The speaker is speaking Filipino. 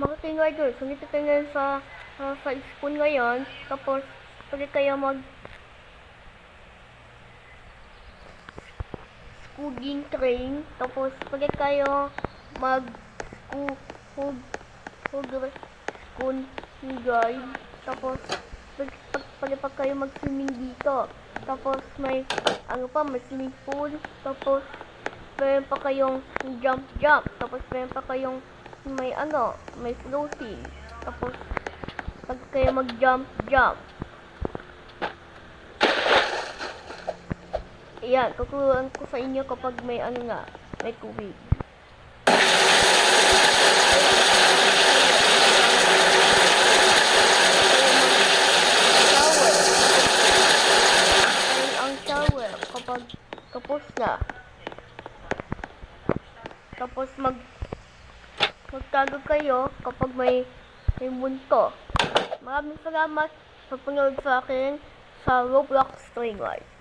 Mga king-riders, nandito kayo ngayon sa school ngayon. Tapos, pwede kayo schooging train. Tapos, pwede kayo school guide. Tapos, pwede pa kayo mag-swimming dito. Tapos, may swimming pool. Tapos, meron pa kayong jump. Tapos, meron pa kayong may floating. Tapos, pag kayo mag-jump. Ayan, tuturuan ko sa inyo kapag may may tubig. Ang shower kapag tapos na. Tapos magtago kayo kapag may munto. Maraming salamat sa panood sa akin sa Roblox String Life.